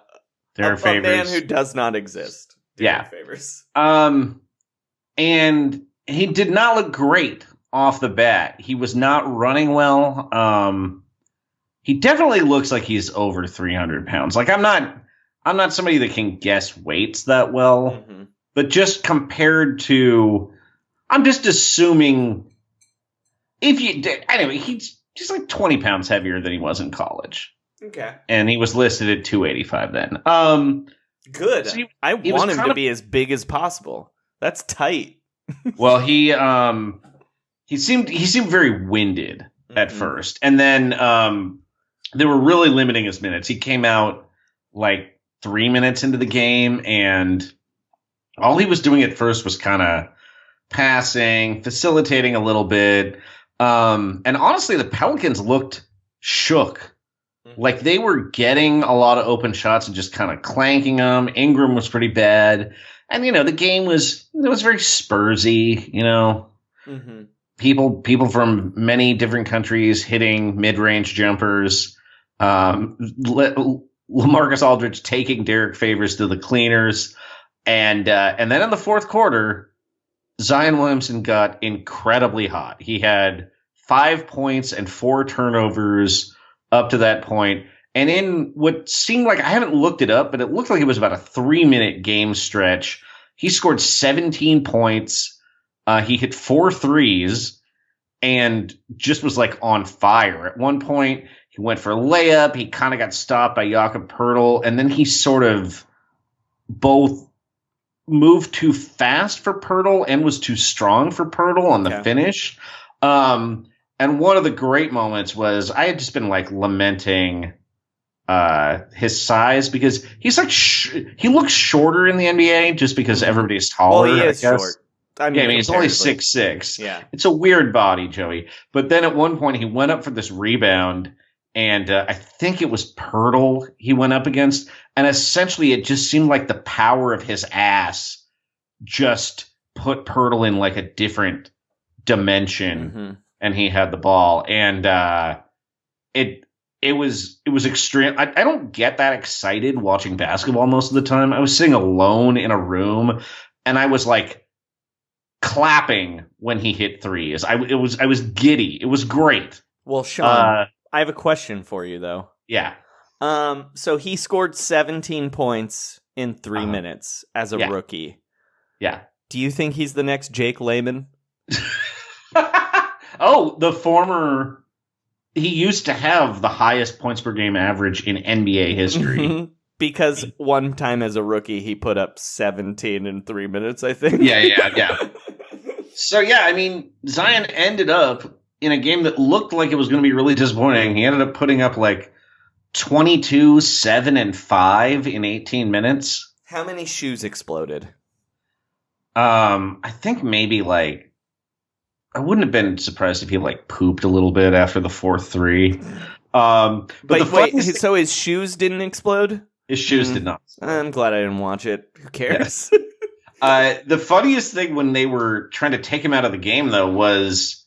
They're a man who does not exist. Favors. And he did not look great off the bat. He was not running well. He definitely looks like he's over 300 pounds. Like I'm not somebody that can guess weights that well, but just compared to, I'm just assuming if you did, anyway, he's just like 20 pounds heavier than he was in college. Okay. And he was listed at 285 then. Good. So I want him to be as big as possible. That's tight. Well, he seemed very winded at first, and then they were really limiting his minutes. He came out like 3 minutes into the game, and all he was doing at first was kind of passing, facilitating a little bit. And honestly, the Pelicans looked shook. Like they were getting a lot of open shots and just kind of clanking them. Ingram was pretty bad. And, the game was very Spursy, people from many different countries hitting mid-range jumpers. LaMarcus Aldridge taking Derek Favors to the cleaners. And then in the fourth quarter, Zion Williamson got incredibly hot. He had 5 points and 4 turnovers up to that point. And in what seemed like, I haven't looked it up, but it looked like it was about a 3-minute game stretch. He scored 17 points. He hit 4 threes and just was like on fire. At one point, he went for a layup. He kind of got stopped by Jakob Poeltl. And then he sort of both moved too fast for Poeltl and was too strong for Poeltl on the finish. And one of the great moments was I had just been like lamenting his size because he's like he looks shorter in the NBA just because everybody's taller. Well, he is short. I mean, he's only 6'6". Yeah, it's a weird body, Joey. But then at one point he went up for this rebound, and I think it was Poeltl he went up against, and essentially it just seemed like the power of his ass just put Poeltl in like a different dimension. And he had the ball, and it was extreme. I don't get that excited watching basketball most of the time. I was sitting alone in a room, and I was like clapping when he hit threes. I was giddy. It was great. Well, Sean, I have a question for you though. Yeah. So he scored 17 points in 3 minutes as a rookie. Yeah. Do you think he's the next Jake Layman? Oh, he used to have the highest points per game average in NBA history. Because one time as a rookie, he put up 17 in 3 minutes, I think. Yeah. So, I mean, Zion ended up in a game that looked like it was going to be really disappointing. He ended up putting up like 22, 7, and 5 in 18 minutes. How many shoes exploded? I think maybe like, I wouldn't have been surprised if he like pooped a little bit after the fourth three. Wait, so his shoes didn't explode? His shoes did not. I'm glad I didn't watch it. Who cares? The funniest thing when they were trying to take him out of the game, though, was,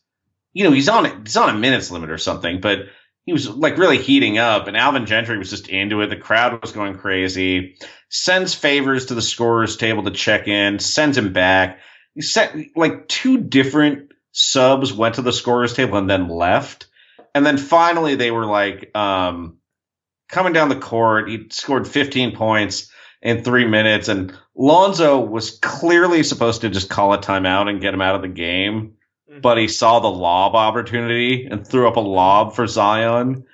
he's on a minutes limit or something, but he was like really heating up, and Alvin Gentry was just into it. The crowd was going crazy. Sends Favors to the scorer's table to check in, sends him back. He sent like 2 different subs went to the scorer's table and then left. And then finally they were like coming down the court. He scored 15 points in 3 minutes. And Lonzo was clearly supposed to just call a timeout and get him out of the game. But he saw the lob opportunity and threw up a lob for Zion,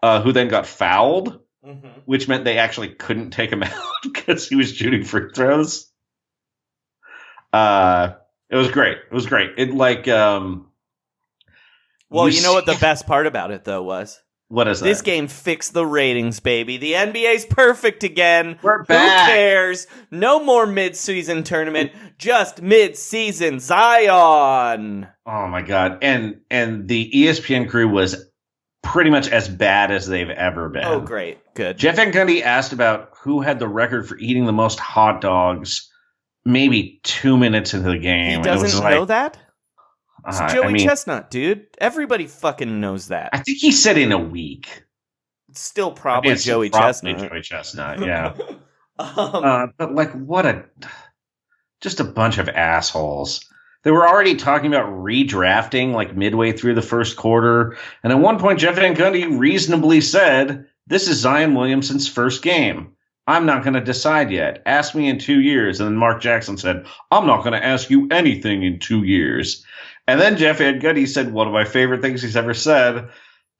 who then got fouled, which meant they actually couldn't take him out because he was shooting free throws. It was great. It was great. It like, well, you know what the best part about it though was? What is that? This game fixed the ratings, baby. The NBA's perfect again. We're back. Who cares? No more mid-season tournament, just mid-season Zion. Oh my god. And the ESPN crew was pretty much as bad as they've ever been. Oh, great. Good. Jeff Van Gundy asked about who had the record for eating the most hot dogs maybe 2 minutes into the game. He doesn't know that? It's Joey I Chestnut, dude. Everybody fucking knows that. I think he said in a week. It's still probably Joey Chestnut. Joey Chestnut, yeah. But just a bunch of assholes. They were already talking about redrafting midway through the first quarter. And at one point, Jeff Van Gundy reasonably said, "This is Zion Williamson's first game. I'm not going to decide yet. Ask me in 2 years." And then Mark Jackson said, "I'm not going to ask you anything in 2 years." And then Jeff Van Gundy said one of my favorite things he's ever said,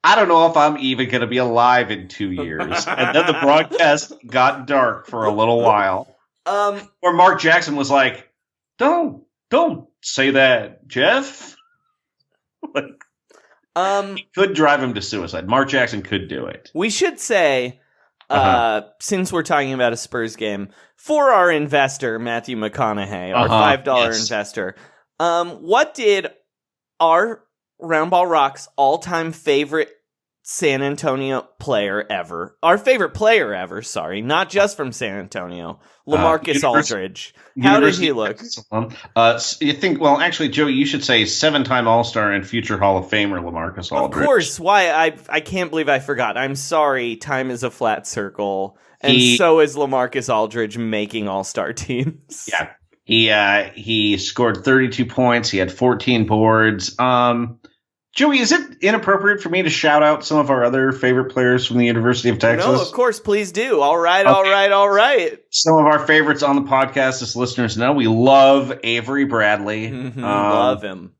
"I don't know if I'm even going to be alive in 2 years." And then the broadcast got dark for a little while. Where Mark Jackson was like, Don't say that, Jeff." He could drive him to suicide. Mark Jackson could do it. We should say, since we're talking about a Spurs game, for our investor, Matthew McConaughey, our $5 investor, what did our Roundball Rock's all-time favorite San Antonio player ever, our favorite player ever, sorry, not just from San Antonio, LaMarcus Aldridge. How did he look? You think, well, actually, Joey, you should say 7-time All-Star and future Hall of Famer LaMarcus Aldridge. Of course. Why? I can't believe I forgot. I'm sorry. Time is a flat circle. And so is LaMarcus Aldridge making All-Star teams. Yeah. He scored 32 points. He had 14 boards. Joey, is it inappropriate for me to shout out some of our other favorite players from the University of Texas? No, of course, please do. All right. Some of our favorites on the podcast, as listeners know, we love Avery Bradley. Love him.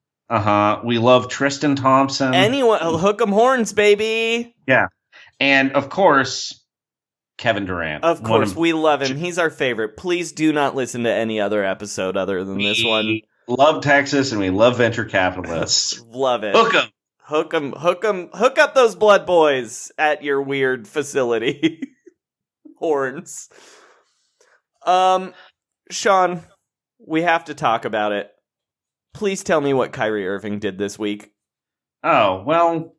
We love Tristan Thompson. Anyone, hook 'em horns, baby. Yeah. And, of course, Kevin Durant. Of course, we love him. He's our favorite. Please do not listen to any other episode other than this one. Love Texas, and we love venture capitalists. Love it. Hook 'em. Hook up those blood boys at your weird facility. Horns. Sean, we have to talk about it. Please tell me what Kyrie Irving did this week. Oh, well,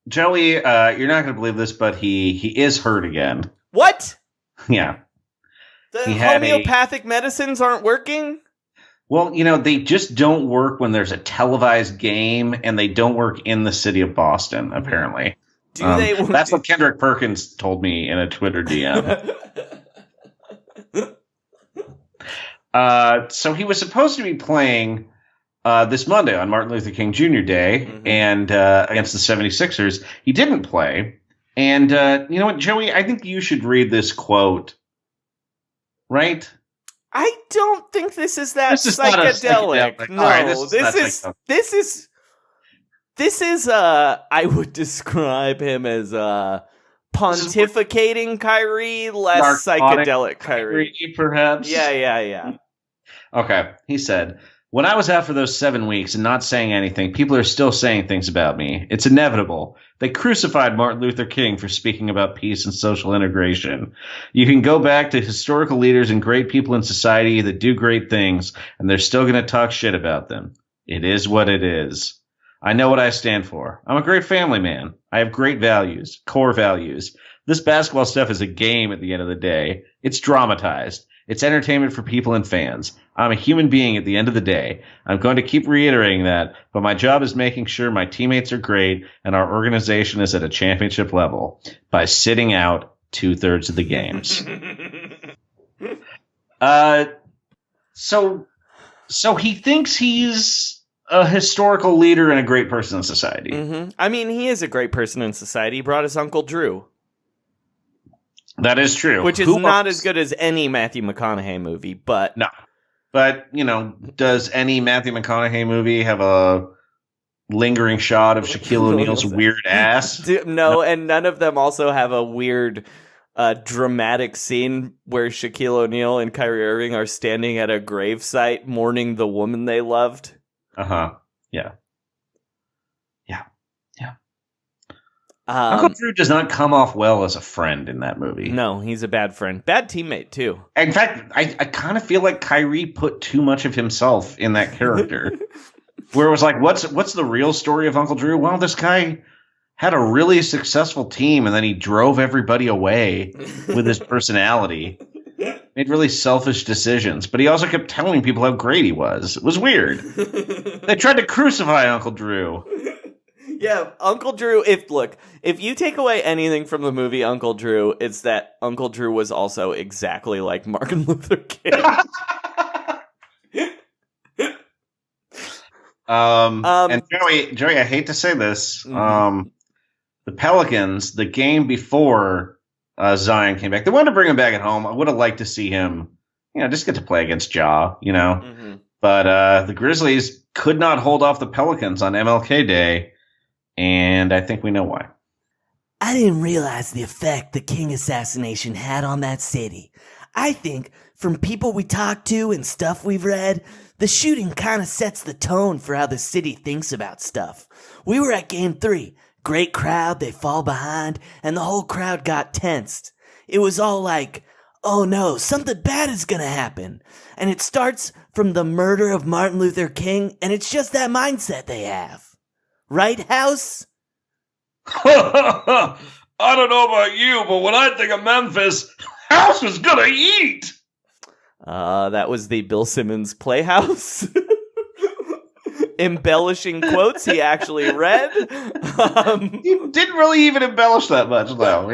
Joey, you're not going to believe this, but he is hurt again. What? Yeah. The homeopathic medicines aren't working? Well, they just don't work when there's a televised game, and they don't work in the city of Boston, apparently. That's what Kendrick Perkins told me in a Twitter DM. So he was supposed to be playing this Monday on Martin Luther King Jr. Day and against the 76ers. He didn't play. And you know what, Joey? I think you should read this quote. Right? I don't think this is that psychedelic. No, right, this is I would describe him as pontificating Kyrie, less psychedelic Kyrie. Perhaps. Yeah. Okay, he said, "When I was out for those 7 weeks and not saying anything, people are still saying things about me. It's inevitable. They crucified Martin Luther King for speaking about peace and social integration. You can go back to historical leaders and great people in society that do great things, and they're still going to talk shit about them. It is what it is. I know what I stand for. I'm a great family man. I have great values, core values. This basketball stuff is a game at the end of the day. It's dramatized. It's entertainment for people and fans. I'm a human being at the end of the day. I'm going to keep reiterating that, but my job is making sure my teammates are great and our organization is at a championship level by sitting out 2/3 of the games." So he thinks he's a historical leader and a great person in society. Mm-hmm. I mean, he is a great person in society. He brought his Uncle Drew. That is true. Which is not as good as any Matthew McConaughey movie, but... No. But, does any Matthew McConaughey movie have a lingering shot of Shaquille O'Neal's weird ass? No, and none of them also have a weird dramatic scene where Shaquille O'Neal and Kyrie Irving are standing at a gravesite mourning the woman they loved. Yeah. Uncle Drew does not come off well as a friend in that movie. No, he's a bad friend. Bad teammate, too. In fact, I kind of feel like Kyrie put too much of himself in that character. Where it was like, what's the real story of Uncle Drew? Well, this guy had a really successful team, and then he drove everybody away with his personality. Made really selfish decisions, but he also kept telling people how great he was. It was weird. They tried to crucify Uncle Drew. Yeah, Uncle Drew, if you take away anything from the movie Uncle Drew, it's that Uncle Drew was also exactly like Martin Luther King. And Joey, I hate to say this. The Pelicans, the game before Zion came back, they wanted to bring him back at home. I would have liked to see him, just get to play against Ja, But the Grizzlies could not hold off the Pelicans on MLK Day. And I think we know why. I didn't realize the effect the King assassination had on that city. I think, from people we talked to and stuff we've read, the shooting kind of sets the tone for how the city thinks about stuff. We were at Game 3. Great crowd, they fall behind, and the whole crowd got tensed. It was all like, oh no, something bad is gonna happen. And it starts from the murder of Martin Luther King, and it's just that mindset they have. Right, House? I don't know about you, but when I think of Memphis, House is gonna eat. That was the Bill Simmons Playhouse. Embellishing quotes he actually read. He didn't really even embellish that much, though.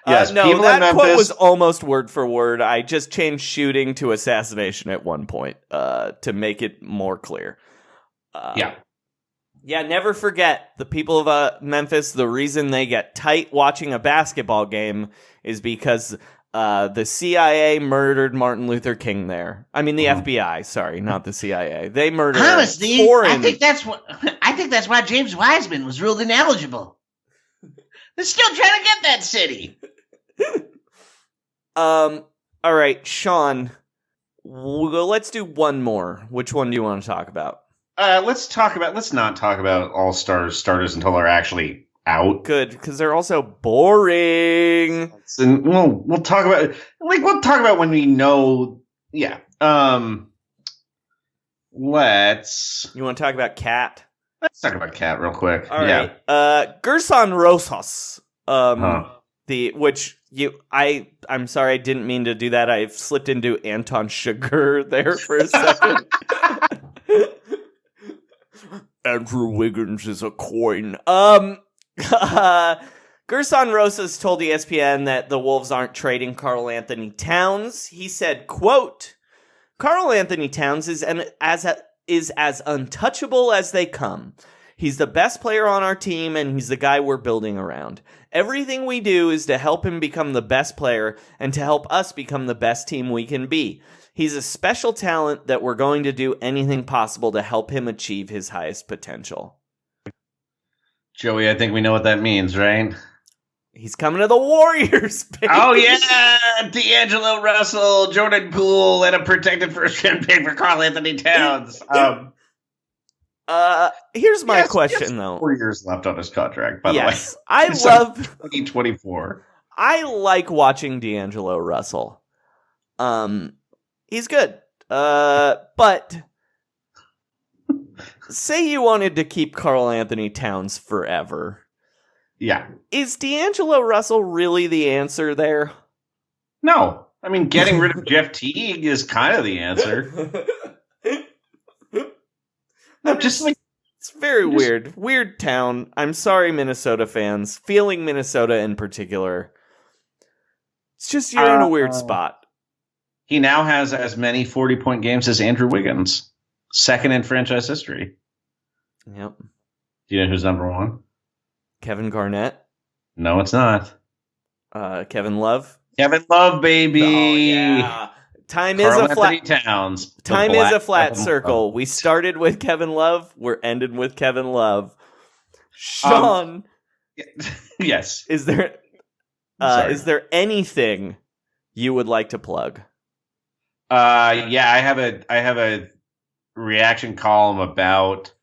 Yes, no, that quote was almost word for word. I just changed shooting to assassination at one point to make it more clear. Yeah, never forget, the people of Memphis, the reason they get tight watching a basketball game is because the CIA murdered Martin Luther King there. I mean, the FBI, sorry, not the CIA. They murdered foreign... I think that's why James Wiseman was ruled ineligible. They're still trying to get that city. All right, Sean, let's do one more. Which one do you want to talk about? Let's not talk about starters until they're actually out. Good, because they're also boring. And we'll talk about when we know. Yeah. You want to talk about Cat? Let's talk about Cat real quick. All right. Gerson Rosas. I'm sorry, I didn't mean to do that. I slipped into Anton Chigurh there for a second. Andrew Wiggins is a coin. Gerson Rosas told ESPN that the Wolves aren't trading Karl Anthony Towns. He said, quote, Karl Anthony Towns is as untouchable as they come. He's the best player on our team, and he's the guy we're building around. Everything we do is to help him become the best player and to help us become the best team we can be. He's a special talent that we're going to do anything possible to help him achieve his highest potential. Joey, I think we know what that means, right? He's coming to the Warriors, baby. Oh, yeah! D'Angelo Russell, Jordan Poole, and a protected first-round pick for Karl Anthony Towns. Here's my question, though. 4 years left on his contract, by the way. I love 2024. I like watching D'Angelo Russell. He's good. But say you wanted to keep Karl Anthony Towns forever. Yeah. Is D'Angelo Russell really the answer there? No. I mean, getting rid of Jeff Teague is kind of the answer. No, just like it's very weird. Weird town. I'm sorry, Minnesota fans. Feeling Minnesota in particular. It's just you're in a weird spot. He now has as many 40-point games as Andrew Wiggins. Second in franchise history. Yep. Do you know who's number one? Kevin Garnett? No, it's not. Kevin Love? Kevin Love, baby! Oh, yeah. Time is a flat circle. We started with Kevin Love. We're ending with Kevin Love. Sean, yes. Is there anything you would like to plug? Yeah, I have a reaction column about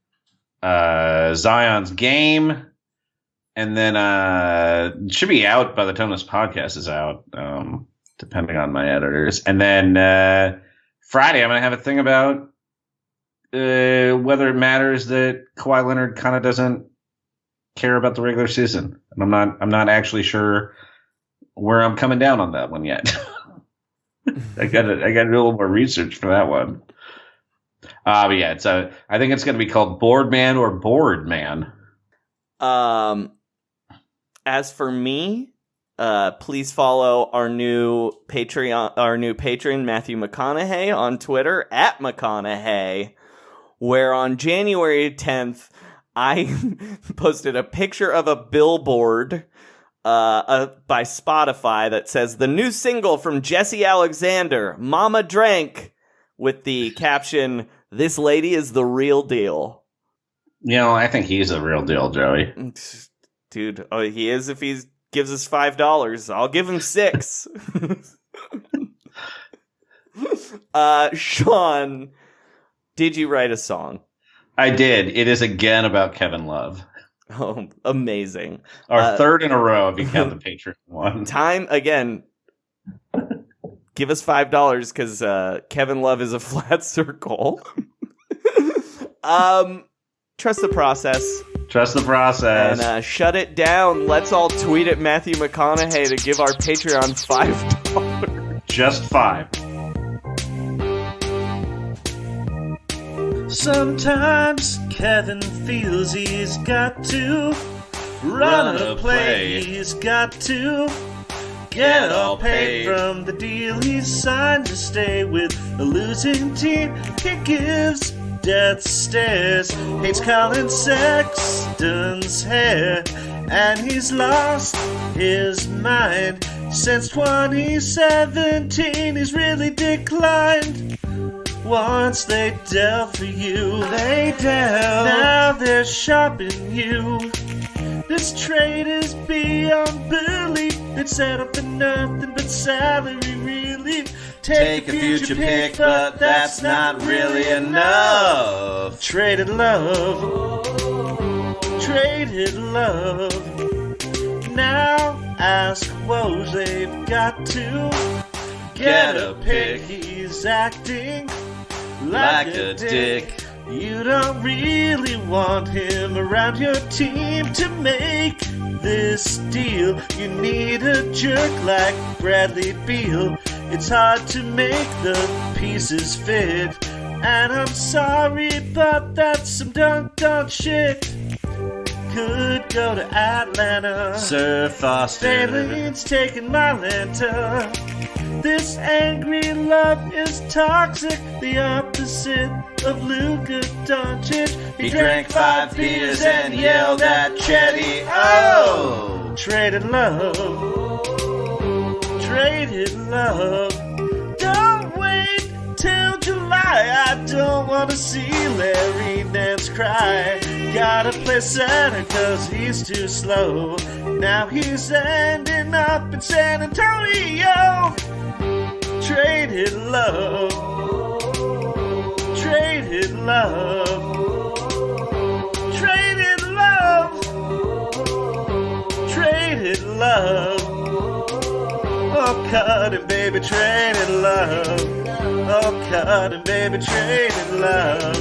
Zion's game. And then it should be out by the time this podcast is out, depending on my editors. And then Friday, I'm going to have a thing about whether it matters that Kawhi Leonard kind of doesn't care about the regular season. And I'm not actually sure where I'm coming down on that one yet. I got to do a little more research for that one. But yeah, I think it's going to be called Board Man or Bored Man. As for me, please follow our new patron Matthew McConaughey on Twitter at McConaughey, where on January 10th I posted a picture of a billboard by Spotify that says the new single from Jesse Alexander, Mama Drank, with the caption, "This lady is the real deal." You know, I think he's the real deal, Joey. Dude, he is if he gives us $5. I'll give him $6. Sean, did you write a song? I did. It is again about Kevin Love. Oh, amazing. Our third in a row if you count the Patreon one. Time again. Give us $5 because Kevin Love is a flat circle. Trust the process. Trust the process. And shut it down. Let's all tweet at Matthew McConaughey to give our Patreon $5. Just $5. Sometimes Kevin feels he's got to run a play. He's got to get all paid from the deal he's signed to stay with a losing team. He gives death stares, hates Colin Sexton's hair, and he's lost his mind since 2017. He's really declined. Once they dealt for you, they dealt. Now they're shopping you. This trade is beyond belief. It's set up for nothing but salary relief. Take a future pick, but that's not really enough. Traded love. Traded love. Now ask Woj, they've got to get a pick. He's acting like a dick. You don't really want him around your team to make this deal. You need a jerk like Bradley Beal. It's hard to make the pieces fit. And I'm sorry, but that's some dunk shit. Could go to Atlanta. Sir Foster. Bailey's taking my Lanta. This angry love is toxic, the opposite of Luka Doncic. He drank 5 beers and yelled at Chetty. Oh! Traded love. Traded love. Don't wait till July. I don't want to see Larry Nance cry. Gotta play center cause he's too slow. Now he's ending up in San Antonio. Traded love. Traded love. Traded love. Traded love. Oh, cut it, baby, traded love. Oh, cut it, baby, traded love.